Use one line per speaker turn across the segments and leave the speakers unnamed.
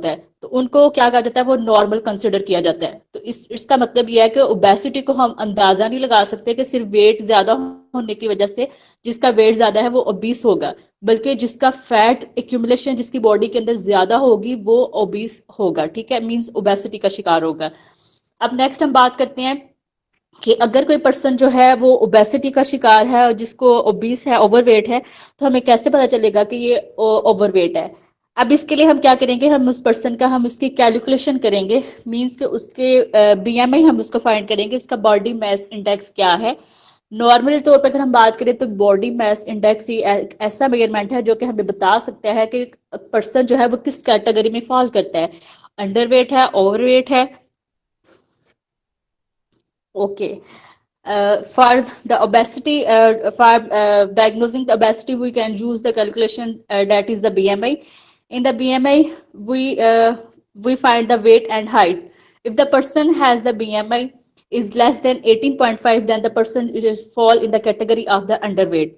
होता है तो उनको क्या कहा जाता है, वो नॉर्मल कंसिडर किया जाता है। तो इसका मतलब यह है कि ओबेसिटी को हम अंदाजा नहीं लगा सकते कि सिर्फ वेट ज्यादा होने की वजह से जिसका वेट ज्यादा है वो ओबीस होगा, बल्कि जिसका फैट एक्यूमुलेशन जिसकी बॉडी के अंदर ज्यादा होगी वो ओबीस होगा। ठीक है, मींस ओबेसिटी का शिकार होगा। अब नेक्स्ट हम बात करते हैं कि अगर कोई पर्सन जो है वो ओबेसिटी का शिकार है और जिसको ओबीस है, ओवरवेट है, तो हमें कैसे पता चलेगा कि ये ओवरवेट है। अब इसके लिए हम क्या करेंगे, हम उस पर्सन का हम उसकी कैलकुलेशन करेंगे, मींस के उसके बीएमआई हम उसको फाइंड करेंगे, उसका बॉडी मास इंडेक्स क्या है। नॉर्मल तौर पर अगर हम बात करें तो बॉडी मास इंडेक्स ही एक ऐसा मेजरमेंट है जो कि हमें बता सकता है कि पर्सन जो है वो किस कैटेगरी में फॉल करता है, अंडरवेट है, ओवरवेट है। Okay. For the obesity, for diagnosing the obesity, we can use the calculation that is the BMI. In the BMI, we find the weight and height. If the person has the BMI is less than 18.5, then the person fall in the category of the underweight.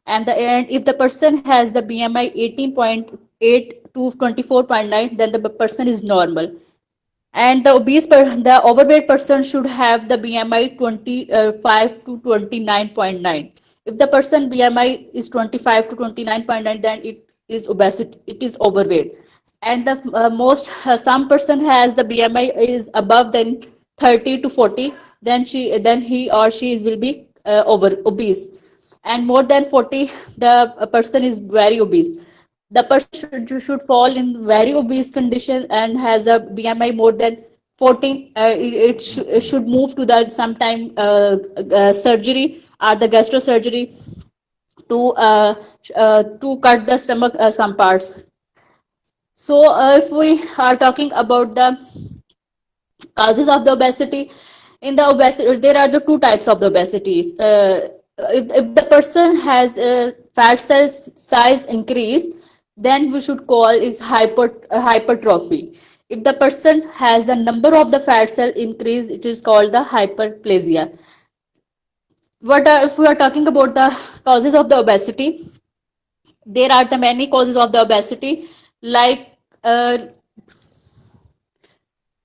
And if the person has the BMI 18.8 to 24.9, then the person is normal. And the overweight person should have the BMI 25 to 29.9. If the person BMI is 25 to 29.9, then it is obesity, it is overweight. And the most some person has the BMI is above than 30 to 40, then he or she will be obese. And more than 40, the person is very obese. The person should fall in very obese condition and has a BMI more than 14. It should move to the sometime surgery or the gastro surgery to cut the stomach some parts. So if we are talking about the causes of the obesity, in the obesity there are the two types of the obesities. If the person has fat cells size increase, then we should call is hypertrophy. If the person has the number of the fat cell increase, it is called the hyperplasia. If we are talking about the causes of the obesity, there are the many causes of the obesity, like uh,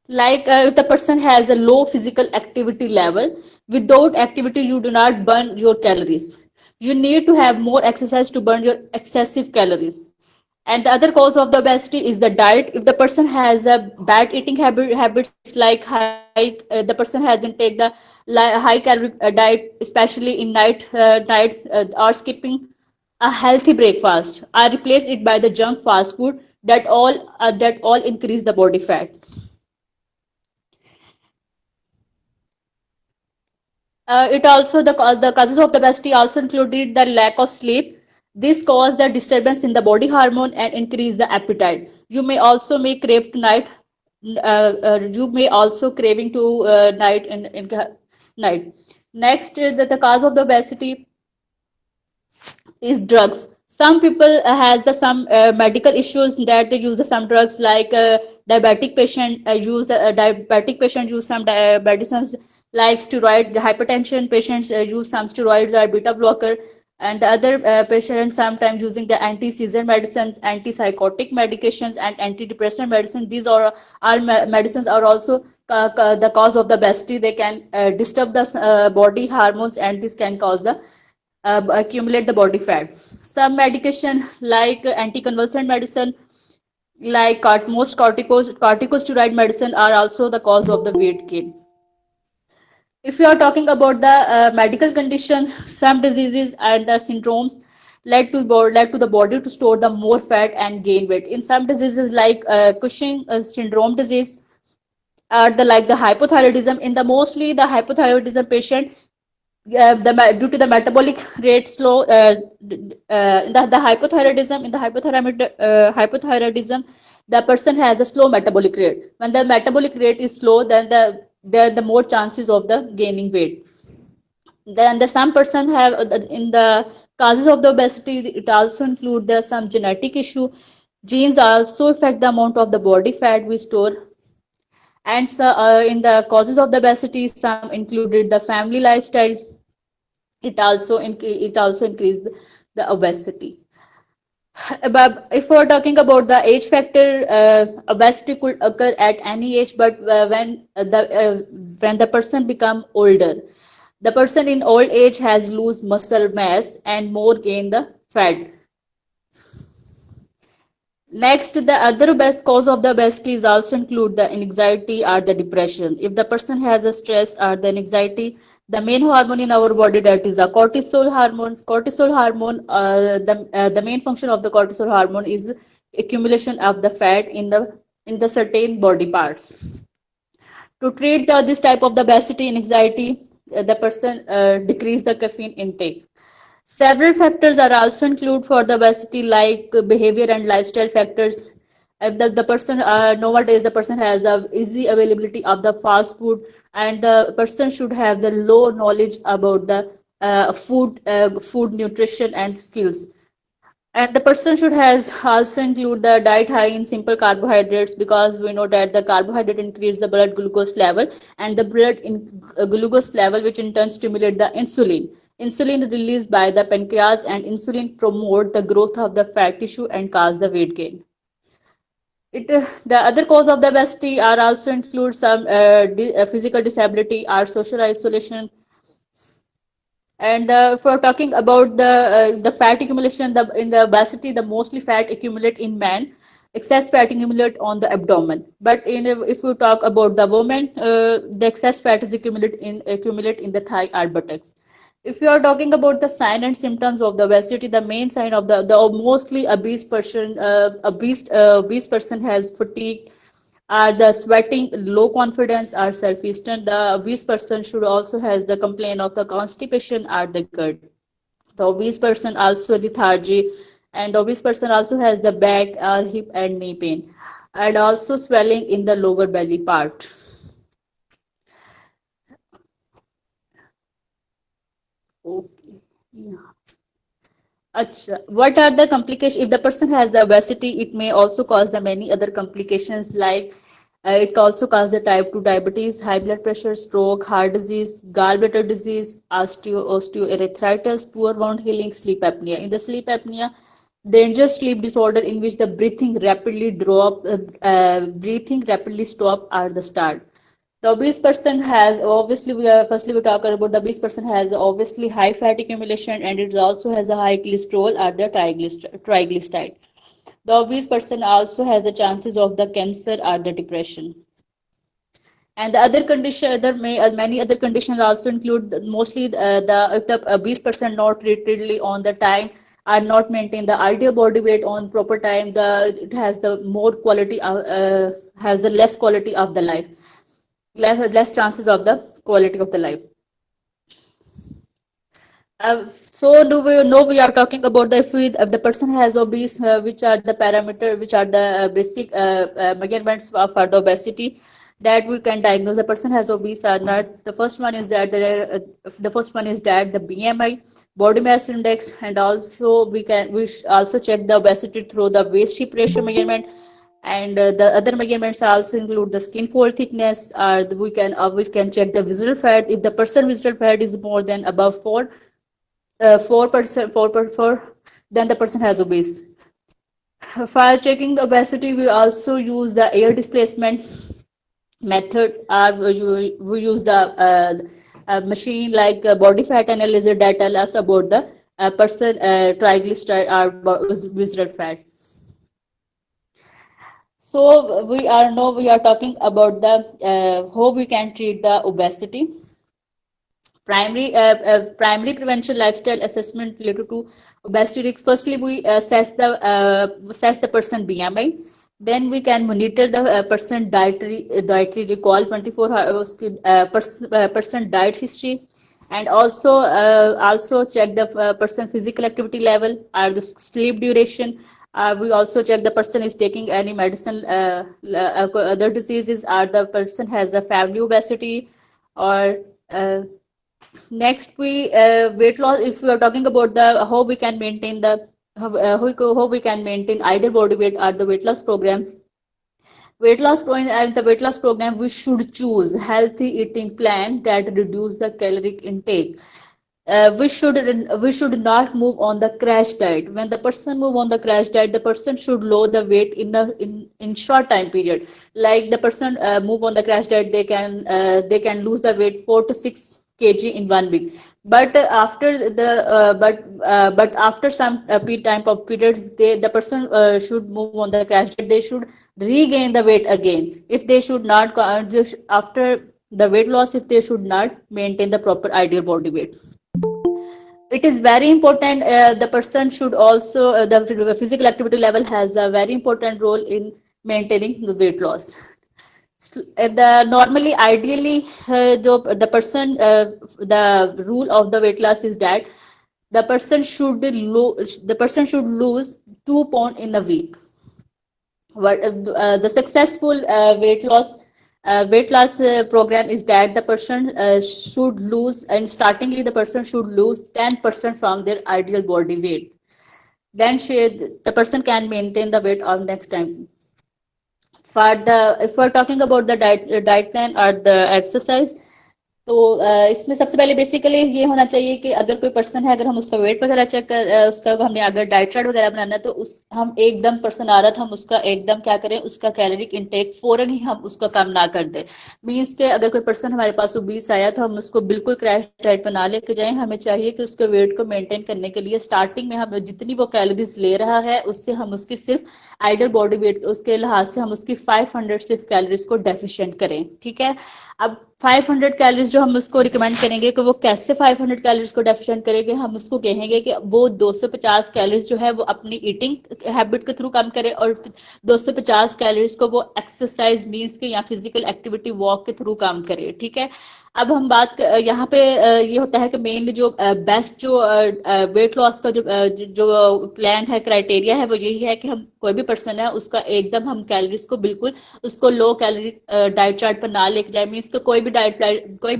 if the person has a low physical activity level. Without activity you do not burn your calories, you need to have more exercise to burn your excessive calories. And the other cause of the obesity is the diet. If the person has a bad eating habits like the person hasn't take the high calorie diet, especially in night or skipping a healthy breakfast, or replace it by the junk fast food, that all increase the body fat. It also the causes of the obesity also included the lack of sleep. This caused the disturbance in the body hormone and increase the appetite. You may also may crave tonight. You may also craving to night in night. Next, the cause of the obesity is drugs. Some people has the some medical issues that they use some drugs, like diabetic patient use some medicines like steroid. The hypertension patients use some steroids or beta blocker, and the other patients sometimes using the anti-seizure medicines, antipsychotic medications, and antidepressant medicine. These are all medicines are also the cause of the obesity. They can disturb the body hormones, and this can cause the accumulate the body fat. Some medication like anticonvulsant medicine, like corticosteroid medicine, are also the cause of the weight gain. If you are talking about the medical conditions, some diseases and the syndromes led to the body to store the more fat and gain weight. In some diseases like Cushing syndrome disease, are the like the hypothyroidism. In the mostly the hypothyroidism patient, due to the metabolic rate slow, hypothyroidism, the person has a slow metabolic rate. When the metabolic rate is slow, then the more chances of the gaining weight. Then the some person have in the causes of the obesity, it also include the some genetic issue. Genes also affect the amount of the body fat we store. And so in the causes of the obesity, some included the family lifestyle. It also increased the obesity. But if we're talking about the age factor, obesity could occur at any age, but when the person become older, the person in old age has lose muscle mass and more gain the fat. Next, the other best cause of the obesity is also include the anxiety or the depression. If the person has a stress or the anxiety, the main hormone in our body, that is the cortisol hormone. Cortisol hormone, the main function of the cortisol hormone is accumulation of the fat in the certain body parts. To treat this type of the obesity and anxiety, the person decrease the caffeine intake. Several factors are also included for the obesity, like behavior and lifestyle factors. The person nowadays the person has the easy availability of the fast food, and the person should have the low knowledge about the food nutrition and skills. And the person should has also include the diet high in simple carbohydrates, because we know that the carbohydrate increase the blood glucose level, and the blood in glucose level, which in turn stimulate the insulin. Insulin released by the pancreas, and insulin promote the growth of the fat tissue and cause the weight gain. The other cause of the obesity are also include some physical disability or social isolation. And if we're talking about the fat accumulation, in the obesity, the mostly fat accumulate in men. Excess fat accumulate on the abdomen. But if you talk about the woman, the excess fat is accumulate in the thigh or buttocks. If you are talking about the sign and symptoms of the obesity, the main sign of the mostly obese person has fatigue, are the sweating, low confidence, or self-esteem. The obese person should also has the complaint of the constipation or the gut. The obese person also lethargy, and the obese person also has the back or hip and knee pain, and also swelling in the lower belly part. Okay. Yeah. Acha. What are the complications? If the person has the obesity, it may also cause the many other complications, like it can also cause the type 2 diabetes, high blood pressure, stroke, heart disease, gallbladder disease, osteoarthritis, poor wound healing, sleep apnea. In the sleep apnea, dangerous sleep disorder in which the breathing rapidly stop at the start. The obese person has obviously firstly we talk about the obese person has obviously high fat accumulation, and it also has a high cholesterol or the triglyceride. The obese person also has the chances of the cancer or the depression. And the other condition, many other conditions also include mostly the if the obese person not treated on the time, are not maintain the ideal body weight on proper time, it has the more quality has the less quality of the life, less chances of the quality of the life. So do we know we are talking about the if the person has obese, which are the parameter, which are the basic measurements for the obesity that we can diagnose the person has obese or not. The first one is that the BMI, body mass index, and also we also check the obesity through the waist hip ratio measurement. And the other measurements also include the skin pore thickness. We can check the visceral fat. If the person visceral fat is more than above 4%, 4.4, then the person has obese. For checking the obesity, we also use the air displacement method, or we use the machine like body fat analyzer that tell us about the person triglyceride or visceral fat. So we are talking about the how we can treat the obesity. Primary prevention lifestyle assessment related to obesity risk. Firstly, we assess the person BMI. Then we can monitor the person dietary recall, 24 hours person diet history, and also check the person physical activity level or the sleep duration. We also check the person is taking any medicine, other diseases, or the person has a family obesity, or next, weight loss. If we are talking about the how we can maintain the how we can maintain ideal body weight at the weight loss program. And the weight loss program, we should choose healthy eating plan that reduce the caloric intake. we should not move on the crash diet. When the person move on the crash diet, the person should lower the weight in short time period. Like the person move on the crash diet, they can lose the weight 4 to 6 kg in 1 week. But but after some time of period, the person should move on the crash diet. They should regain the weight again. If they should not after the weight loss, if they should not maintain the proper ideal body weight. It is very important. The person should also the physical activity level has a very important role in maintaining the weight loss. The normally ideally the person the rule of the weight loss is that the person should lose 2 pounds in a week. What the successful weight loss program is that the person should lose, and startingly the person should lose 10% from their ideal body weight. Then the person can maintain the weight of next time. For the if we're talking about the diet plan or the exercise, तो इसमें सबसे पहले basically ये होना चाहिए कि अगर कोई पर्सन है, अगर हम उसका वेट वगैरह चेक कर उसका हमने अगर डाइट चार्ट वगैरह बनाना है, तो उस हम एकदम पर्सन आ रहा था, हम उसका एकदम क्या करें, उसका कैलोरिक इनटेक फौरन ही हम उसका कम ना कर दें. मीन्स के अगर कोई पर्सन हमारे पास 20 आया, तो हम उसको बिल्कुल क्रैश डाइट बना लेके जाएं. हमें चाहिए कि उसके वेट को मेंटेन करने के लिए स्टार्टिंग में हम जितनी वो कैलोरीज ले रहा है, उससे हम उसकी सिर्फ आइडल बॉडी वेट उसके लिहाज से हम उसकी 500 सिर्फ कैलोरीज को डेफिशिएंट करें. ठीक है. अब 500 कैलोरीज जो हम उसको रिकमेंड करेंगे कि वो कैसे 500 कैलोरीज को डेफिशिएंट करेंगे, हम उसको कहेंगे कि वो 250 कैलोरीज जो है वो अपनी ईटिंग हैबिट के थ्रू कम करे, और 250 कैलोरीज को वो एक्सरसाइज मीन्स के या फिजिकल एक्टिविटी वॉक के थ्रू कम करे. ठीक है. अब हम बात यहाँ पे ये होता है कि मेनली जो बेस्ट जो वेट लॉस का जो प्लान है, क्राइटेरिया है, वो यही है कि हम कोई भी पर्सन है उसका एकदम हम कैलोरीज को बिल्कुल उसको लो कैलोरी डाइट चार्ट पर ना लेके जाए. मीन्स कोई भी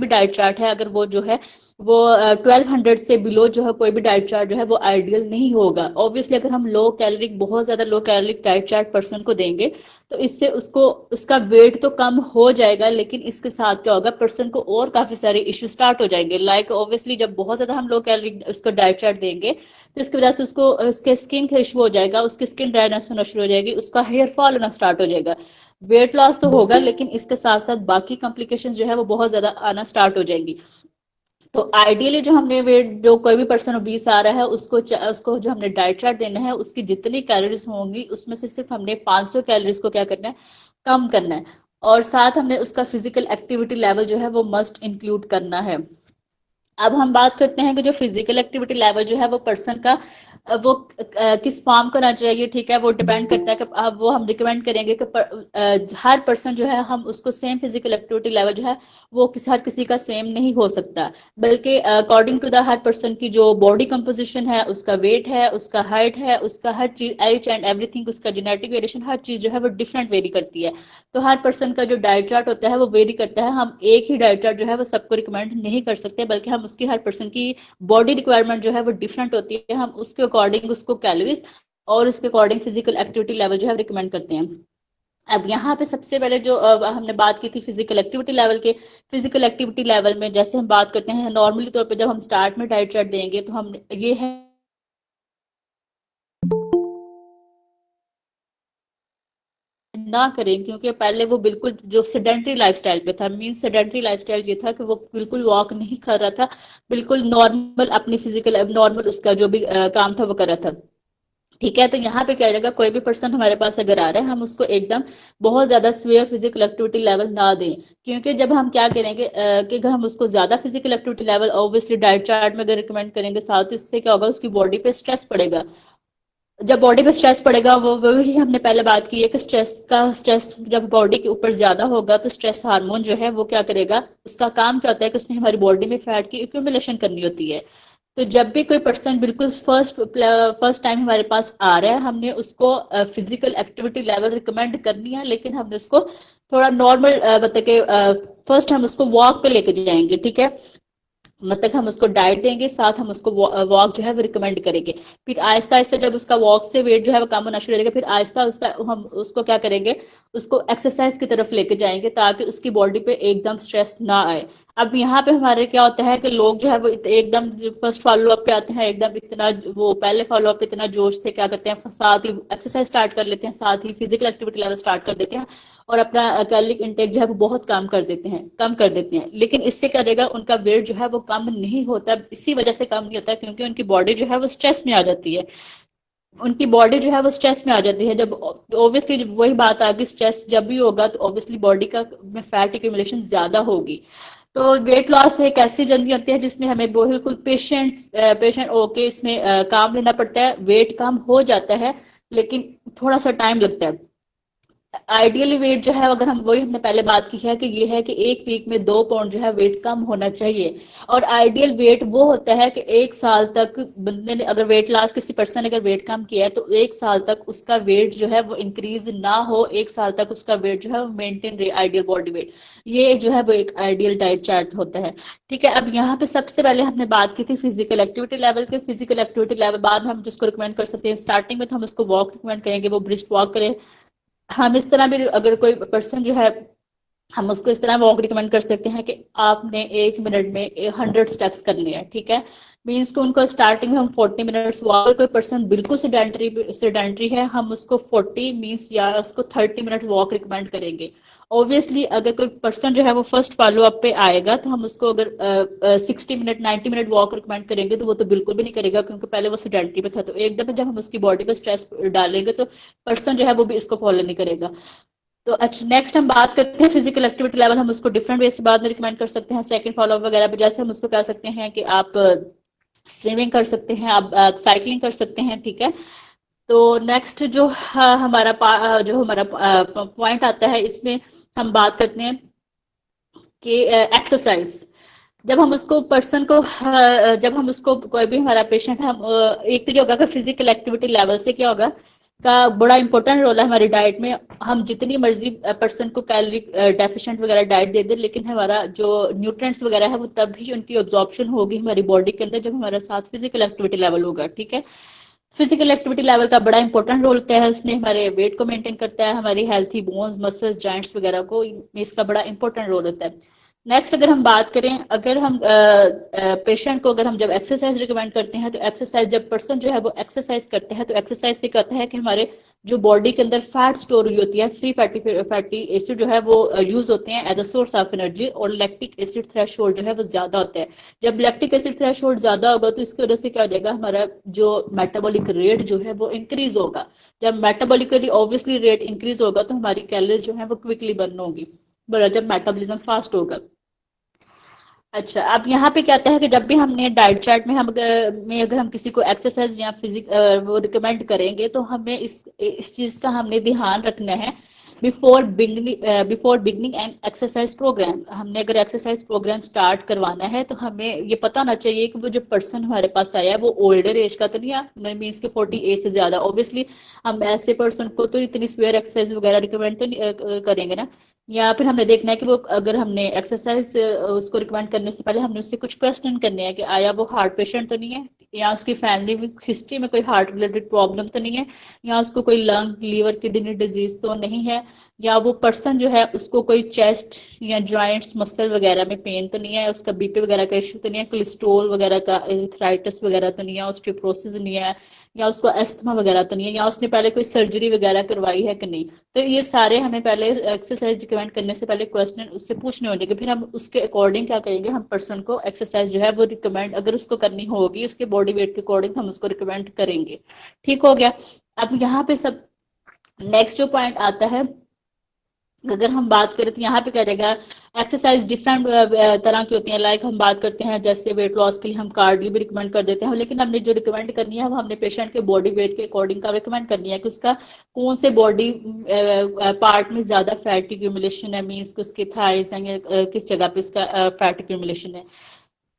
डाइट चार्ट है, अगर वो जो है वो 1200 से बिलो जो है कोई भी डाइट चार्ट जो है वो आइडियल नहीं होगा. ऑब्वियसली अगर हम लो कैलोरिक बहुत ज्यादा लो कैलोरिक डाइट चार्ट पर्सन को देंगे, तो इससे उसको उसका वेट तो कम हो जाएगा, लेकिन इसके साथ क्या होगा, पर्सन को और काफी सारे इश्यू स्टार्ट हो जाएंगे. लाइक ऑब्वियसली जब बहुत ज्यादा हम लो कैलोरिक उसको डाइट चार्ट देंगे, तो इसकी वजह से उसको उसके स्किन का इशू हो जाएगा, उसकी स्किन ड्राइनेस होना शुरू हो जाएगी, उसका हेयर फॉल होना स्टार्ट हो जाएगा. वेट लॉस तो होगा, लेकिन इसके साथ साथ बाकी कॉम्प्लिकेशंस जो है वो बहुत ज्यादा आना स्टार्ट हो जाएंगी. तो आइडियली जो हमने वेट जो कोई भी पर्सन 20 आ रहा है, उसको जो हमने डाइट चार्ट देना है, उसकी जितनी कैलोरीज होंगी उसमें से सिर्फ हमने 500 कैलोरीज को क्या करना है, कम करना है. और साथ हमने उसका फिजिकल एक्टिविटी लेवल जो है वो मस्ट इंक्लूड करना है. अब हम बात करते हैं कि जो फिजिकल एक्टिविटी लेवल जो है वो पर्सन का वो किस फॉर्म का होना चाहिए. ठीक है. वो डिपेंड करता है कि अब वो हम रिकमेंड करेंगे कि हर पर्सन जो है हम उसको सेम फिजिकल एक्टिविटी लेवल जो है वो हर किसी का सेम नहीं हो सकता, बल्कि अकॉर्डिंग टू द हर पर्सन की जो बॉडी कंपोजिशन है, उसका वेट है, उसका हाइट है, उसका हर चीज एच एंड एवरीथिंग, उसका जेनेटिक वेरिएशन, हर चीज जो है वो डिफरेंट वेरी करती है. तो हर पर्सन का जो डाइट चार्ट होता है वो वेरी करता है. हम एक ही डाइट चार्ट जो है वो सबको रिकमेंड नहीं कर सकते, बल्कि हम उसकी हर पर्सन की बॉडी रिक्वायरमेंट जो है वो डिफरेंट होती है. हम उसके अकॉर्डिंग उसको कैलोरीज और उसके अकॉर्डिंग फिजिकल एक्टिविटी लेवल जो है रिकमेंड करते हैं. अब यहाँ पे सबसे पहले जो हमने बात की थी फिजिकल एक्टिविटी लेवल के. फिजिकल एक्टिविटी लेवल में जैसे हम बात करते हैं नॉर्मली तौर पे, जब हम स्टार्ट में डाइट चार्ट देंगे तो हम ये है ना करें, क्योंकि पहले वो बिल्कुल जो सेडेंटरी लाइफस्टाइल पे था. मीन सेडेंटरी लाइफस्टाइल ये था कि वो बिल्कुल वॉक नहीं कर रहा था, बिल्कुल नॉर्मल अपनी फिजिकल नॉर्मल उसका जो भी काम था वो कर रहा था. ठीक है. तो यहाँ पे क्या रहेगा, कोई भी पर्सन हमारे पास अगर आ रहा है, हम उसको एकदम बहुत ज्यादा स्वेयर फिजिकल एक्टिविटी लेवल ना दें. क्योंकि जब हम क्या करेंगे कि अगर हम उसको ज्यादा physical activity level obviously diet chart में अगर रिकमेंड करेंगे, साथ ही इससे क्या होगा, उसकी बॉडी पे स्ट्रेस पड़ेगा. जब बॉडी पे स्ट्रेस पड़ेगा, वो ही हमने पहले बात की है कि स्ट्रेस जब बॉडी के ऊपर ज्यादा होगा, तो स्ट्रेस हार्मोन जो है वो क्या करेगा, उसका काम क्या होता है कि उसने हमारी बॉडी में फैट की एक्यूमुलेशन करनी होती है. तो जब भी कोई पर्सन बिल्कुल फर्स्ट टाइम हमारे पास आ रहा है, हमने उसको फिजिकल एक्टिविटी लेवल रिकमेंड करनी है, लेकिन हमने उसको थोड़ा नॉर्मल मतलब कि फर्स्ट हम उसको वॉक पे लेके जाएंगे. ठीक है. मतलब हम उसको डाइट देंगे, साथ हम उसको वॉक जो है वो रिकमेंड करेंगे. फिर आहिस्ता आहिस्ता जब उसका वॉक से वेट जो है वो कम होना शुरू हो जाएगा, फिर आहिस्ता आहिस्ता हम उसको क्या करेंगे, उसको एक्सरसाइज की तरफ लेके जाएंगे, ताकि उसकी बॉडी पे एकदम स्ट्रेस ना आए. अब यहाँ पे हमारे क्या होता है कि लोग जो है वो एकदम फर्स्ट फॉलो अप पे आते हैं, एकदम इतना वो पहले फॉलो अप पे इतना जोश से क्या करते हैं, साथ ही एक्सरसाइज स्टार्ट कर लेते हैं, साथ ही फिजिकल एक्टिविटी लेवल स्टार्ट कर देते हैं, और अपना कैलोरिक इंटेक जो है वो बहुत कम कर देते हैं। लेकिन इससे करेगा उनका वेट जो है वो कम नहीं होता, इसी वजह से कम नहीं होता क्योंकि उनकी बॉडी जो है वो स्ट्रेस में आ जाती है। उनकी बॉडी जो है वो स्ट्रेस में आ जाती है। जब ऑब्वियसली वही बात आ गई, स्ट्रेस जब भी होगा तो ऑब्वियसली बॉडी का में फैट एक्यूमुलेशन ज्यादा होगी। तो वेट लॉस एक ऐसी जर्नी होती है जिसमें हमें बिल्कुल पेशेंट होके इसमें काम लेना पड़ता है। वेट कम हो जाता है लेकिन थोड़ा सा टाइम लगता है। आइडियली वेट जो है, अगर हम वही हमने पहले बात की है कि ये है कि एक वीक में 2 पाउंड जो है वेट कम होना चाहिए। और आइडियल वेट वो होता है कि 1 साल तक बंदे ने अगर वेट लॉस, किसी पर्सन ने अगर वेट कम किया है तो 1 साल तक उसका वेट जो है वो इंक्रीज ना हो, 1 साल तक उसका वेट जो है वो मेंटेन रहे, आइडियल बॉडी वेट। ये जो है वो एक आइडियल डाइट चार्ट होता है। ठीक है, अब यहाँ पे सबसे पहले हमने बात की थी फिजिकल एक्टिविटी लेवल के। फिजिकल एक्टिविटी लेवल बाद में हम जिसको रिकमेंड कर सकते हैं, स्टार्टिंग में तो हम उसको वॉक रिकमेंड करेंगे, वो ब्रिस्क वॉक करें। हम इस तरह भी अगर कोई पर्सन जो है, हम उसको इस तरह वॉक रिकमेंड कर सकते हैं कि आपने 1 मिनट में 100 स्टेप्स करने हैं। ठीक है, मीन्स को उनको स्टार्टिंग में हम 40 मिनट्स वॉक, अगर कोई पर्सन बिल्कुल सेडेंटरी है हम उसको 40 मीन्स या उसको 30 मिनट वॉक रिकमेंड करेंगे। ऑब्वियसली अगर कोई पर्सन जो है वो फर्स्ट फॉलो अप पे आएगा तो हम उसको अगर 60 मिनट 90 मिनट वॉक रिकमेंड करेंगे तो वो तो बिल्कुल भी नहीं करेगा क्योंकि पहले वो सेडेंटरी पे था। तो एकदम जब हम उसकी बॉडी पे स्ट्रेस डालेंगे तो पर्सन जो है वो भी इसको फॉलो नहीं करेगा। तो अच्छा, नेक्स्ट हम बात करते हैं फिजिकल एक्टिविटी लेवल। हम उसको डिफरेंट वे से बाद में रिकमेंड कर सकते हैं, सेकंड फॉलो अप वगैरह पे। जैसे हम उसको कह सकते हैं कि आप स्विमिंग कर सकते हैं, आप साइकिलिंग कर सकते हैं। ठीक है, तो नेक्स्ट जो जो हमारा पॉइंट आता है इसमें हम बात करते हैं कि एक्सरसाइज। जब हम उसको पर्सन को जब हम उसको कोई भी हमारा पेशेंट है, हम एक तो ये होगा कि फिजिकल एक्टिविटी लेवल से क्या होगा का बड़ा इंपॉर्टेंट रोल है हमारी डाइट में। हम जितनी मर्जी पर्सन को कैलोरी डेफिशिएंट वगैरह डाइट दे दे, लेकिन हमारा जो न्यूट्रिएंट्स वगैरह है वो तभी उनकी ऑब्जॉर्प्शन होगी हमारी बॉडी के अंदर जब हमारे साथ फिजिकल एक्टिविटी लेवल होगा। ठीक है, फिजिकल एक्टिविटी लेवल का बड़ा इंपॉर्टेंट रोल होता है, उसने हमारे वेट को मेंटेन करता है, हमारी हेल्थी बोन्स मसल्स जॉइंट्स वगैरह को इसका बड़ा इंपॉर्टेंट रोल होता है। नेक्स्ट अगर हम बात करें, अगर हम पेशेंट को अगर हम जब एक्सरसाइज रिकमेंड करते हैं तो एक्सरसाइज जब पर्सन जो है वो एक्सरसाइज करते हैं तो एक्सरसाइज से कहता है कि हमारे जो बॉडी के अंदर फैट स्टोर हुई होती है, फ्री फैटी एसिड जो है वो यूज होते हैं as a source of energy, और लैक्टिक एसिड थ्रेशोल्ड जो है वो ज्यादा होता है। जब लैक्टिक एसिड थ्रेशोल्ड ज्यादा होगा तो इसकी वजह से क्या हो जाएगा, हमारा जो मेटाबॉलिक रेट जो है वो इंक्रीज होगा। जब मेटाबॉलिकली ऑब्वियसली रेट इंक्रीज होगा तो हमारी कैलोरीज जो है वो क्विकली बर्न होगी, बड़ा जब मेटाबॉलिज्म फास्ट होगा। अच्छा, अब यहाँ पे क्या आता है कि जब भी हमने डाइट चार्ट में अगर हम किसी को एक्सरसाइज या फिजिक वो रिकमेंड करेंगे तो हमें इस चीज का हमने ध्यान रखना है। Before beginning and exercise programme, हमने अगर एक्सरसाइज प्रोग्राम स्टार्ट करवाना है तो हमें ये पता होना चाहिए कि वो जो पर्सन हमारे पास आया है वो ओल्डर एज का तो नहीं है, मीन्स के 40 एज से ज्यादा। ऑब्वियसली हम ऐसे पर्सन को तो इतनी स्वेयर एक्सरसाइज वगैरह रिकमेंड तो नहीं करेंगे ना। या फिर हमने देखना है कि वो अगर हमने एक्सरसाइज उसको रिकमेंड करने से पहले हमने उससे कुछ क्वेश्चन करने हैं कि आया वो हार्ट पेशेंट तो नहीं है, या उसकी फैमिली में हिस्ट्री में कोई हार्ट रिलेटेड प्रॉब्लम तो नहीं है, या उसको कोई लंग लीवर किडनी डिजीज तो नहीं है, या वो पर्सन जो है उसको कोई चेस्ट या जॉइंट्स मसल वगैरह में पेन तो नहीं है, उसका बीपी वगैरह का इश्यू तो नहीं है, कोलेस्ट्रोल वगैरह का एरिथ्राइटिस वगैरह तो नहीं है, ऑस्टियोपोरोसिस नहीं है, या उसको अस्थमा वगैरह तो नहीं है, या उसने पहले कोई सर्जरी वगैरह करवाई है कि नहीं। तो ये सारे हमें पहले एक्सरसाइज रिकमेंड करने से पहले क्वेश्चन उससे पूछने होंगे कि फिर हम उसके अकॉर्डिंग क्या करेंगे, हम पर्सन को एक्सरसाइज जो है वो रिकमेंड अगर उसको करनी होगी उसके बॉडी वेट के अकॉर्डिंग हम उसको रिकमेंड करेंगे। ठीक हो गया। अब यहाँ पे सब नेक्स्ट जो पॉइंट आता है, अगर हम बात करें तो यहाँ पे क्या रहेगा, एक्सरसाइज डिफरेंट तरह की होती हैं। लाइक हम बात करते हैं जैसे वेट लॉस के लिए हम कार्डियो भी रिकमेंड कर देते हैं, लेकिन हमने जो रिकमेंड करनी है वो हमने पेशेंट के बॉडी वेट के अकॉर्डिंग का रिकमेंड करनी है कि उसका कौन से बॉडी पार्ट में ज्यादा फैट एक्यूमुलेशन है, मीन्स उसके थाइज या किस जगह पे उसका फैट एक्यूमुलेशन है।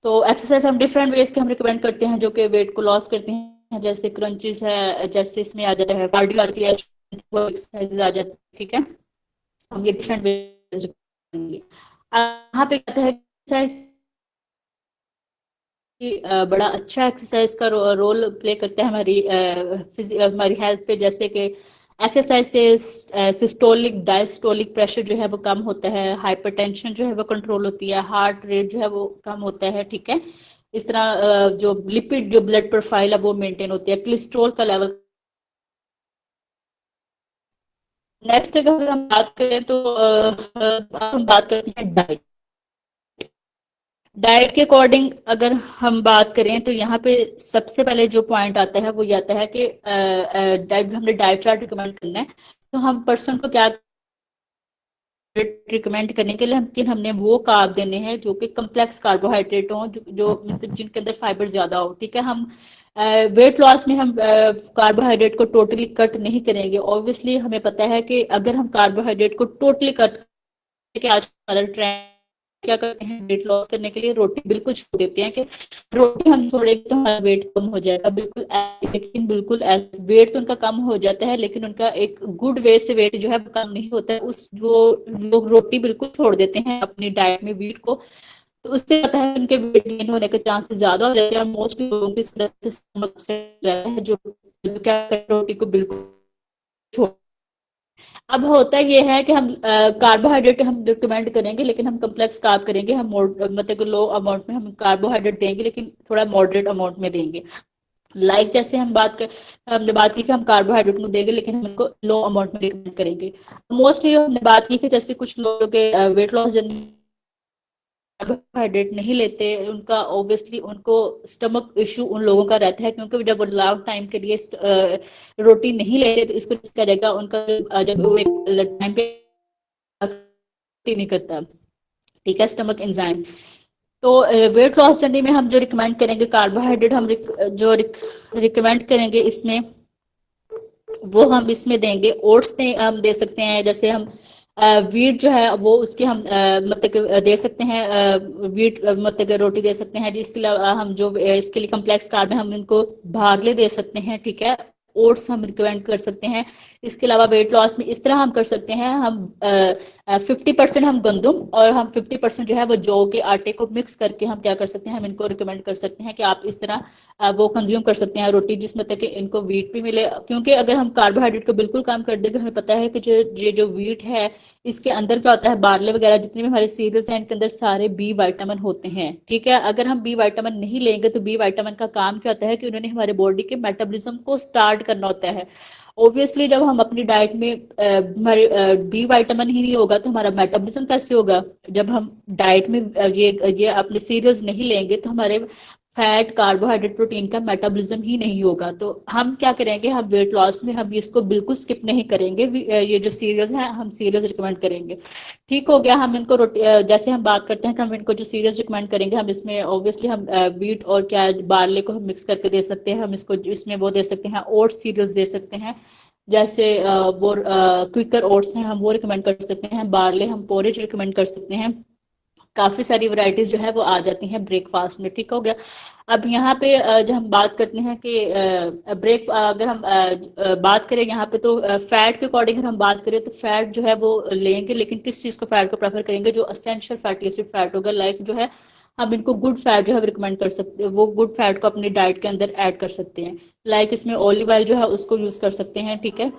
तो एक्सरसाइज हम डिफरेंट वेज के हम रिकमेंड करते हैं जो कि वेट को लॉस करते हैं, जैसे क्रंचेस है, जैसे इसमें आ जाता है कार्डियो आती है, एक्सरसाइज आ जाती है। ठीक है, हम ये डिफरेंट वेज करेंगे। यहाँ पे कहते हैं एक्सरसाइज बड़ा अच्छा एक्सरसाइज का रोल प्ले करता है हमारी हमारी हेल्थ पे। जैसे कि एक्सरसाइज से सिस्टोलिक डायस्टोलिक प्रेशर जो है वो कम होता है, हाइपरटेंशन जो है वो कंट्रोल होती है, हार्ट रेट जो है वो कम होता है, ठीक है। इस तरह जो लिपिड जो ब्लड प्रोफाइल है वो मेंटेन होती है, कोलेस्ट्रॉल का लेवल। नेक्स्ट अगर हम बात करें तो हम बात करते हैं डाइट। डाइट के अकॉर्डिंग अगर हम बात करें तो यहाँ पे सबसे पहले जो पॉइंट आता है वो ये आता है कि डाइट, हमने डाइट चार्ट रिकमेंड करना है, तो हम पर्सन को क्या रिकमेंड करने के लिए हमने वो कार्ब देने हैं जो कि कम्प्लेक्स कार्बोहाइड्रेट हो, जो मतलब जिनके अंदर फाइबर ज्यादा हो, ठीक है। हम वेट लॉस में हम कार्बोहाइड्रेट को टोटली कट नहीं करेंगे। ऑब्वियसली हमें पता है कि अगर हम कार्बोहाइड्रेट को टोटली कट कि आज हमारा ट्रेंड क्या करते हैं वेट लॉस करने के लिए, रोटी बिल्कुल छोड़ देते हैं कि रोटी हम छोड़ेंगे तो हमारा वेट कम हो जाएगा, बिल्कुल लेकिन बिल्कुल वेट तो उनका कम हो जाता है, लेकिन उनका एक गुड वे से वेट जो है कम नहीं होता है। उस जो लोग रोटी बिल्कुल छोड़ देते हैं अपनी डाइट में वीट को, तो उससे पता है उनके वेट गेन होने के चांसेस ज्यादा हो जाते हैं। मोस्टली लोगों की इस तरह से stomach upset रहता है, जो क्या रोटी को बिल्कुल छोड़। अब होता ये है कि हम कार्बोहाइड्रेट हम रिकमेंड करेंगे, लेकिन हम कम्प्लेक्स कार्ब करेंगे, हम मतलब लो अमाउंट में हम कार्बोहाइड्रेट देंगे, लेकिन थोड़ा मॉडरेट अमाउंट में देंगे। जैसे हमने बात की कि हम कार्बोहाइड्रेट को देंगे, लेकिन हम इनको लो अमाउंट में रिकमेंड करेंगे। मोस्टली हमने बात की कि जैसे कुछ लोगों के वेट लॉस जर्नी कार्बोहाइड्रेट नहीं लेते, उनका ऑब्वियसली उनको स्टमक इशू उन लोगों का रहता है, क्योंकि जब वो लॉन्ग टाइम के लिए रोटी नहीं लेते तो इसको करेगा उनका जब वो एक टाइम पे नहीं करता, ठीक है, स्टमक एंजाइम। तो वेट लॉस जर्नी में हम जो रिकमेंड करेंगे कार्बोहाइड्रेट, हम रिकमेंड करेंगे इसमें, वो हम इसमें देंगे ओट्स हम दे सकते हैं। जैसे हम वीट जो है वो उसके हम मतलब दे सकते हैं, वीट मतलब रोटी दे सकते हैं। इसके अलावा हम जो इसके लिए कम्प्लेक्स कार्ब है हम इनको बार्ले दे सकते हैं, ठीक है। ओट्स हम रिकमेंड कर सकते हैं। इसके अलावा वेट लॉस में इस तरह हम कर सकते हैं, हम 50% हम गंदम और हम 50% जो है वो जौ के आटे को मिक्स करके हम क्या कर सकते हैं, हम इनको रिकमेंड कर सकते हैं कि आप इस तरह वो कंज्यूम कर सकते हैं रोटी, जिसमें तक कि इनको वीट भी मिले। क्योंकि अगर हम कार्बोहाइड्रेट को बिल्कुल कम कर देंगे, हमें पता है कि जो वीट है इसके अंदर क्या होता है, बार्ले वगैरह जितने भी हमारे सीरियल्स हैं इनके अंदर सारे बी विटामिन होते हैं, ठीक है। अगर हम बी विटामिन नहीं लेंगे तो बी विटामिन का काम क्या होता है कि उन्होंने हमारे बॉडी के मेटाबॉलिज्म को स्टार्ट करना होता है। ऑब्वियसली जब हम अपनी डाइट में हमारे बी विटामिन ही नहीं होगा तो हमारा मेटाबॉलिज्म कैसे होगा। जब हम डाइट में ये अपने सीरियल्स नहीं लेंगे तो हमारे फैट कार्बोहाइड्रेट प्रोटीन का मेटाबॉलिज्म ही नहीं होगा। तो हम क्या करेंगे, हम वेट लॉस में हम इसको बिल्कुल स्किप नहीं करेंगे, ये जो सीरियल्स हैं हम सीरियल्स रिकमेंड करेंगे। ठीक हो गया। हम इनको जैसे हम बात करते हैं कि हम इनको जो सीरियल्स रिकमेंड करेंगे, हम इसमें ऑब्वियसली हम वीट और क्या बार्ले को हम मिक्स करके दे सकते हैं। हम इसको इसमें वो दे सकते हैं, ओट्स सीरियल्स दे सकते हैं, जैसे वो क्विकर ओट्स हैं हम वो रिकमेंड कर सकते हैं, बार्ले हम पोरेज रिकमेंड कर सकते हैं। काफी सारी वैरायटीज जो है वो आ जाती हैं ब्रेकफास्ट में, ठीक हो गया। अब यहाँ पे जब हम बात करते हैं कि अगर हम बात करें यहाँ पे तो फैट के अकॉर्डिंग अगर हम बात करें तो फैट जो है वो लेंगे, लेकिन किस चीज को फैट को प्रेफर करेंगे, जो असेंशियल फैटी एसिड फैट होगा, लाइक जो है हम इनको गुड फैट जो है रिकमेंड कर सकते हैं, वो गुड फैट को अपनी डाइट के अंदर ऐड कर सकते हैं। लाइक इसमें ऑलिव ऑयल जो है उसको यूज कर सकते हैं, ठीक है।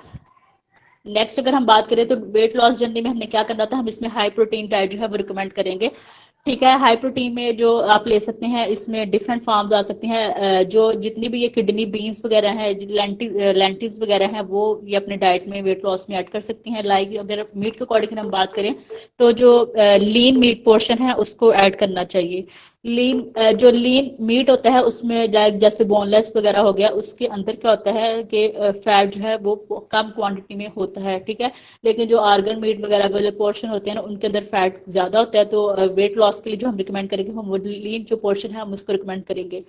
नेक्स्ट अगर हम बात करें तो वेट लॉस जर्नी में हमने क्या करना था, हम इसमें हाई प्रोटीन डाइट जो है वो रिकमेंड करेंगे, ठीक है। हाई प्रोटीन में जो आप ले सकते हैं, इसमें डिफरेंट फॉर्म्स आ सकती हैं, जो जितनी भी ये किडनी बीन्स वगैरह हैं, लेंटिल्स वगैरह हैं, वो ये अपने डाइट में वेट लॉस में ऐड कर सकती हैं। लाइक अगर मीट के अकॉर्डिंग हम बात करें तो जो लीन मीट पोर्शन है उसको ऐड करना चाहिए। जो लीन मीट होता है उसमें जैसे बोनलेस वगैरह हो गया, उसके अंदर क्या होता है कि फैट जो है वो कम क्वांटिटी में होता है, ठीक है। लेकिन जो आर्गन मीट वगैरह वाले पोर्शन होते हैं ना उनके अंदर फैट ज्यादा होता है, तो वेट लॉस के लिए जो हम रिकमेंड करेंगे हम वो लीन जो पोर्शन है हम उसको रिकमेंड करेंगे।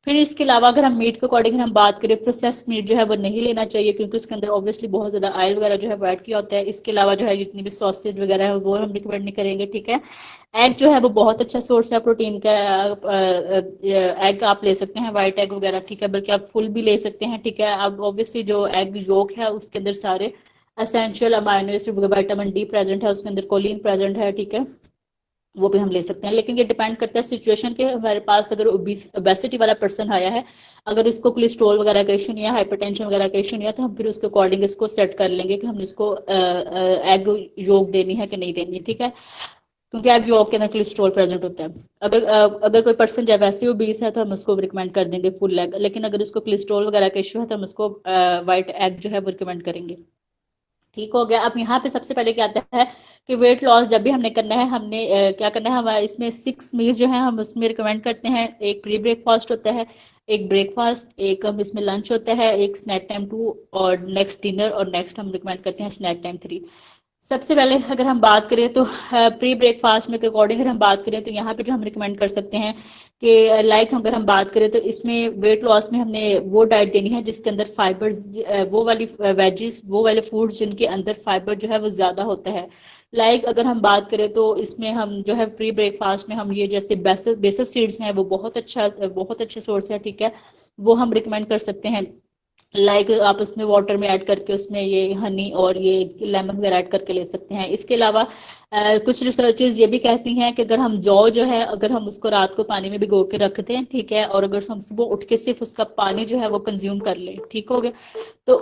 फिर इसके अलावा अगर हम मीट के अकॉर्डिंग हम बात करें, प्रोसेस्ड मीट जो है वो नहीं लेना चाहिए, क्योंकि उसके अंदर ऑब्वियसली बहुत ज्यादा ऑयल वगैरह जो है वो ऐड किया होता है। इसके अलावा जो है जितनी भी सॉसेज वगैरह है वो हम रिकमेंड नहीं करेंगे, ठीक है। एग जो है वो बहुत अच्छा सोर्स है प्रोटीन का, एग आप ले सकते हैं, व्हाइट एग वगैरह, ठीक है, बल्कि आप फुल भी ले सकते हैं, ठीक है। अब ऑब्वियसली जो एग योक है उसके अंदर सारे essential amino acid vitamin D present है, उसके अंदर कोलिन प्रेजेंट है, ठीक है। वो भी हम ले सकते हैं। लेकिन ये डिपेंड करता है सिचुएशन के, हमारे पास अगर ओबेसिटी वाला पर्सन आया है, अगर इसको कोलेस्ट्रॉल वगैरह का इशू नहीं है, हाइपरटेंशन वगैरह का इशू नहीं है, तो हम फिर उसके अकॉर्डिंग इसको सेट कर लेंगे कि हम इसको एग योग देनी है कि नहीं देनी है, ठीक है। क्योंकि एग योग के अंदर कोलेस्ट्रॉल प्रेजेंट होता है। अगर कोई पर्सन जब वैसे ही ओबीस है तो हम उसको रिकमेंड कर देंगे फुल एग, लेकिन अगर उसको कोलेस्ट्रॉल वगैरह का इशू है तो हम उसको वाइट एग जो है वो रिकमेंड करेंगे। ठीक हो गया। अब यहाँ पे सबसे पहले क्या आता है कि वेट लॉस जब भी हमने करना है, हमने क्या करना है, हमारे इसमें 6 मील्स जो है हम उसमें रिकमेंड करते हैं। एक प्री ब्रेकफास्ट होता है, एक ब्रेकफास्ट, एक हम इसमें लंच होता है, एक स्नैक टाइम 2, और नेक्स्ट डिनर, और नेक्स्ट हम रिकमेंड करते हैं स्नैक टाइम 3। सबसे पहले अगर हम बात करें तो प्री ब्रेकफास्ट में के अकॉर्डिंग अगर हम बात करें तो यहाँ पे जो हम रिकमेंड कर सकते हैं कि लाइक अगर हम बात करें तो इसमें वेट लॉस में हमने वो डाइट देनी है जिसके अंदर फाइबर्स, वो वाली वेजिस, वो वाले फूड्स जिनके अंदर फाइबर जो है वो ज्यादा होता है। लाइक अगर हम बात करें तो इसमें हम जो है प्री ब्रेकफास्ट में हम ये जैसे बेसल बेसल सीड्स हैं, वो बहुत अच्छे सोर्स है, ठीक है। वो हम रिकमेंड कर सकते हैं। लाइक आप उसमें वाटर में ऐड करके उसमें ये हनी और ये लेमन वगैरह ऐड करके ले सकते हैं। इसके अलावा कुछ रिसर्चेज ये भी कहती हैं कि अगर हम जौ जो है, अगर हम उसको रात को पानी में भिगो के रखते हैं, ठीक है, और अगर हम सुबह उठ के सिर्फ उसका पानी जो है वो कंज्यूम कर लें, ठीक हो गया। तो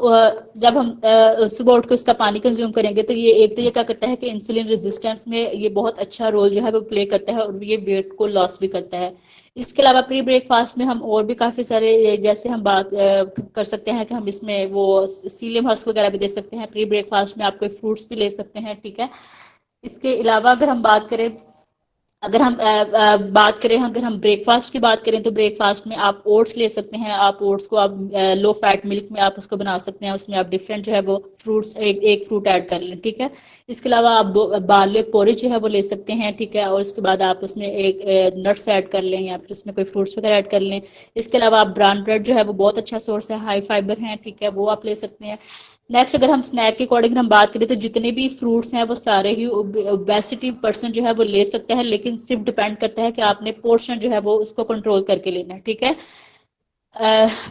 जब हम सुबह उठ के उसका पानी कंज्यूम करेंगे तो ये एक तो ये क्या करता है कि इंसुलिन रेजिस्टेंस में ये बहुत अच्छा रोल जो है वो प्ले करता है, और ये वेट को लॉस भी करता है। इसके अलावा प्री ब्रेकफास्ट में हम और भी काफी सारे, जैसे हम बात कर सकते हैं कि हम इसमें वो सीलियम हस्क वगैरह भी दे सकते हैं। प्री ब्रेकफास्ट में आप कोई फ्रूट्स भी ले सकते हैं, ठीक है। इसके अलावा अगर हम बात करें, अगर हम ब्रेकफास्ट की बात करें तो ब्रेकफास्ट में आप ओट्स ले सकते हैं। आप ओट्स को आप लो फैट मिल्क में आप उसको बना सकते हैं, उसमें आप डिफरेंट जो है वो फ्रूट्स, एक फ्रूट ऐड कर लें, ठीक है। इसके अलावा आप बार्ले पोरिज जो है वो ले सकते हैं, ठीक है, और उसके बाद आप उसमें एक नट्स ऐड कर लें या फिर उसमें कोई फ्रूट्स वगैरह ऐड कर लें। इसके अलावा आप ब्राउन ब्रेड जो है वो बहुत अच्छा सोर्स है, हाई फाइबर है, ठीक है, वो आप ले सकते हैं। नेक्स्ट अगर हम स्नैक के अकॉर्डिंग हम बात करें तो जितने भी फ्रूट्स हैं वो सारे ही ओबेसिटी पर्सन जो है वो ले सकता है, लेकिन सिर्फ डिपेंड करता है कि आपने पोर्शन जो है वो उसको कंट्रोल करके लेना है, ठीक है।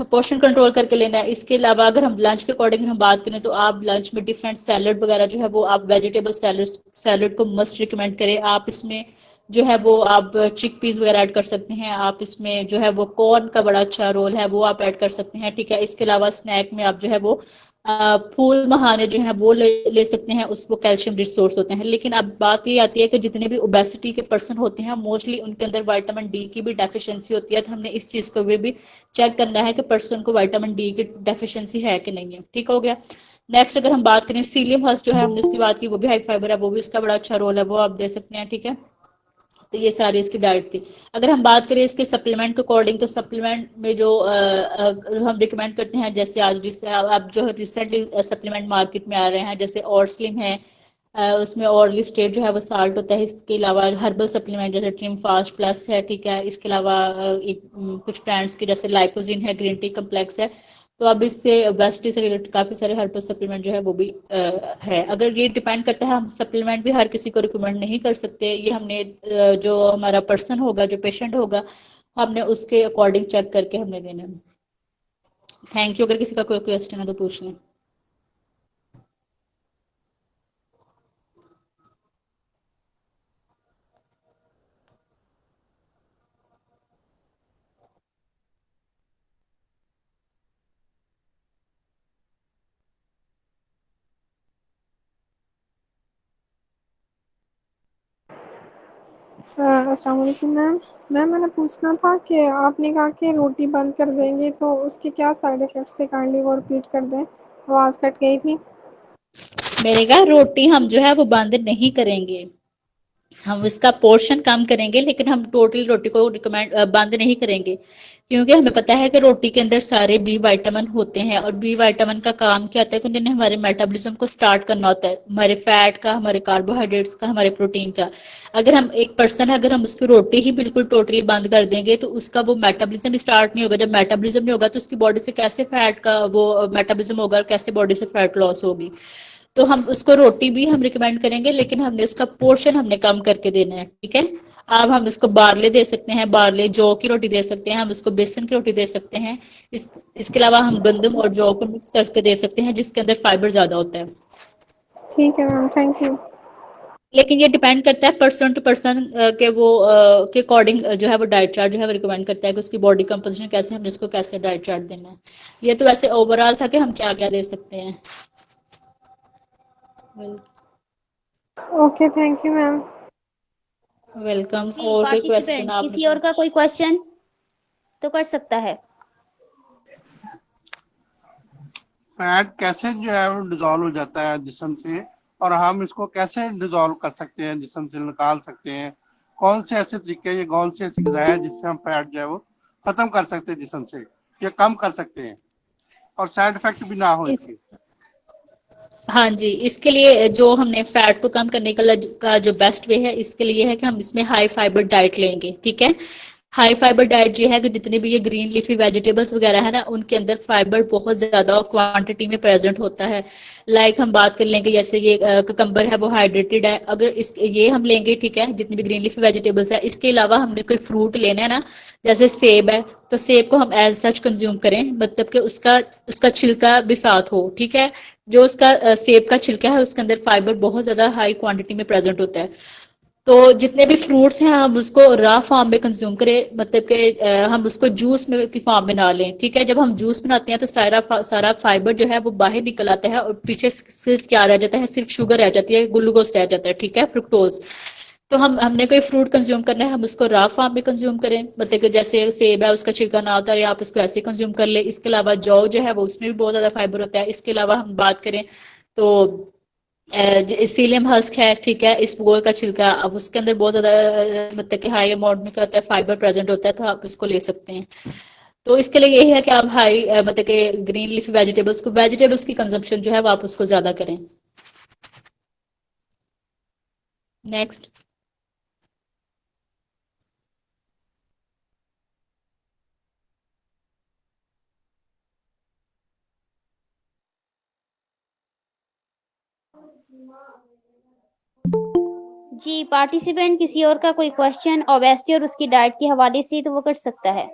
पोर्शन कंट्रोल करके लेना है। इसके अलावा अगर हम लंच के अकॉर्डिंग हम बात करें तो आप लंच में डिफरेंट सैलड वगैरह जो है वो आप वेजिटेबल सैलड सैलड को मस्ट रिकमेंड करें। आप इसमें जो है वो आप चिक पीस वगैरह ऐड कर सकते हैं। आप इसमें जो है वो कॉर्न का बड़ा अच्छा रोल है, वो आप ऐड कर सकते हैं, ठीक है। इसके अलावा स्नैक में आप जो है वो फूल मखाने जो है वो ले सकते हैं, उसको कैल्शियम रिच सोर्स होते हैं। लेकिन अब बात ये आती है कि जितने भी ओबेसिटी के पर्सन होते हैं मोस्टली उनके अंदर विटामिन डी की भी डेफिशिएंसी होती है, तो हमने इस चीज को भी चेक करना है कि पर्सन को विटामिन डी की डेफिशिएंसी है कि नहीं है, ठीक हो गया। नेक्स्ट अगर हम बात करें सीलियम हर्स्ट जो है, हमने उसकी बात की, वो भी हाई फाइबर है, वो भी इसका बड़ा अच्छा रोल है, वो आप दे सकते हैं, ठीक है। तो ये सारी इसकी डाइट थी। अगर हम बात करें इसके सप्लीमेंट के अकॉर्डिंग तो सप्लीमेंट में जो हम रिकमेंड करते हैं, जैसे अब जो रिसेंटली सप्लीमेंट मार्केट में आ रहे हैं, जैसे और स्लिम है, उसमें ऑरली स्टेट जो है वो साल्ट होता है। इसके अलावा हर्बल सप्लीमेंट जैसे ट्रिम फास्ट प्लस है, ठीक है। इसके अलावा कुछ ब्रांड्स के जैसे लाइपोजिन है, ग्रीन टी कम्प्लेक्स है। तो अब इससे ओबेसिटी से रिलेटेड काफी सारे हर्बल सप्लीमेंट जो है वो भी है। अगर ये डिपेंड करता है, हम सप्लीमेंट भी हर किसी को रिकमेंड नहीं कर सकते, ये हमने जो हमारा पर्सन होगा, जो पेशेंट होगा, हमने उसके अकॉर्डिंग चेक करके हमने देना है। Thank you. अगर किसी का कोई क्वेश्चन है तो पूछ लें।
अस्सलाम वालेकुम मैम। मैम मैंने पूछना था कि आपने कहा कि रोटी बंद कर देंगे तो उसके क्या साइड इफ़ेक्ट्स थे, काइंडली वो रिपीट कर दें, आवाज़ कट गई थी।
मेरे कहा रोटी हम जो है वो बंद नहीं करेंगे, हम इसका पोर्शन कम करेंगे, लेकिन हम टोटल रोटी को बंद नहीं करेंगे। क्योंकि हमें पता है कि रोटी के अंदर सारे बी विटामिन होते हैं, और बी विटामिन का काम क्या होता है कि उन्होंने हमारे मेटाबॉलिज्म को स्टार्ट करना होता है, हमारे फैट का, हमारे कार्बोहाइड्रेट्स का, हमारे प्रोटीन का। अगर हम एक पर्सन है, अगर हम उसकी रोटी ही बिल्कुल टोटली बंद कर देंगे तो उसका वो मेटाबॉलिज्म स्टार्ट नहीं होगा। जब मेटाबॉलिज्म नहीं होगा तो उसकी बॉडी से कैसे फैट का वो मेटाबॉलिज्म होगा, और कैसे बॉडी से फैट लॉस होगी। तो हम उसको रोटी भी हम रिकमेंड करेंगे, लेकिन हमने उसका पोर्शन हमने कम करके देना है, ठीक है। अब हम इसको बार्ले दे सकते हैं, बार्ले जौ की रोटी दे सकते हैं, हम उसको बेसन की रोटी दे सकते हैं। इसके अलावा हम गंदम और जौ को मिक्स करके दे सकते हैं, जिसके अंदर फाइबर ज्यादा होता है।
ठीक है मैम, थैंक यू।
लेकिन ये डिपेंड करता है पर्सन टू पर्सन के वो के अकॉर्डिंग जो है वो डाइट चार्ट जो है वो रिकमेंड करता है कि उसकी बॉडी कंपोजिशन कैसे, हमने उसको कैसे डाइट चार्ट देना है। ये तो वैसे ओवरऑल था कि हम क्या क्या दे सकते हैं।
Okay, thank you ma'am.
Welcome.
जी
और कोई क्वेश्चन
पार्टिसिपेंट,
आपने
किसी और का कोई क्वेश्चन तो कर सकता है।
फैट कैसे जो है वो डिजोल्व हो जाता है जिस्म से, और हम इसको कैसे डिजोल्व कर सकते हैं, जिस्म से निकाल सकते हैं? कौन से ऐसे तरीके या कौन से ऐसी ग़िज़ा है जिससे हम फैट जो है वो खत्म कर सकते हैं जिस्म से, या कम कर सकते हैं और साइड इफेक्ट भी ना हो
इस
इसके?
हाँ जी, इसके लिए जो हमने फैट को कम करने का जो बेस्ट वे है, इसके लिए है कि हम इसमें हाई फाइबर डाइट लेंगे। ठीक है, हाई फाइबर डाइट ये है कि जितने भी ये ग्रीन लीफी वेजिटेबल्स वगैरह है ना, उनके अंदर फाइबर बहुत ज्यादा क्वांटिटी में प्रेजेंट होता है। लाइक हम बात कर लेंगे, जैसे ये ककम्बर है वो हाइड्रेटेड है, अगर इस ये हम लेंगे, ठीक है, जितनी भी ग्रीन लीफी वेजिटेबल्स है। इसके अलावा हमने कोई फ्रूट लेना है ना, जैसे सेब है, तो सेब को हम एज सच कंज्यूम करें, मतलब कि उसका उसका छिलका भी साथ हो। ठीक है, जो उसका सेब का छिलका है उसके अंदर फाइबर बहुत ज्यादा हाई क्वांटिटी में प्रेजेंट होता है। तो जितने भी फ्रूट्स हैं हम उसको रा फॉर्म में कंज्यूम करें, मतलब कि हम उसको जूस में की फॉर्म में ना लें। ठीक है, जब हम जूस बनाते हैं तो सारा फाइबर जो है वो बाहर निकल आता है, और पीछे सिर्फ क्या रह जाता है, सिर्फ शुगर रह जाती है, ग्लूकोज रह जाता है। ठीक है, फ्रुक्टोज। तो हमने कोई फ्रूट कंज्यूम करना है, हम उसको रा फॉर्म में कंज्यूम करें, मतलब कि जैसे सेब है उसका छिलका ना उतारे, आप उसको ऐसे कंज्यूम कर ले। इसके अलावा जौ जो है वो उसमें भी बहुत ज्यादा फाइबर होता है। इसके अलावा हम बात करें तो सीलियम हस्क है, ठीक है, इसबगोल का छिलका, अब उसके अंदर बहुत ज्यादा मतलब कि हाई अमाउंट में क्या होता है, फाइबर प्रेजेंट होता है, तो आप इसको ले सकते हैं। तो इसके लिए यही है कि आप हाई मतलब कि ग्रीन लीफी वेजिटेबल्स की कंजम्पशन जो है वो आप उसको ज्यादा करें। नेक्स्ट।
जी पार्टिसिपेंट, किसी और का कोई क्वेश्चन ओबेसिटी और उसकी डाइट के हवाले से तो वो कर सकता है।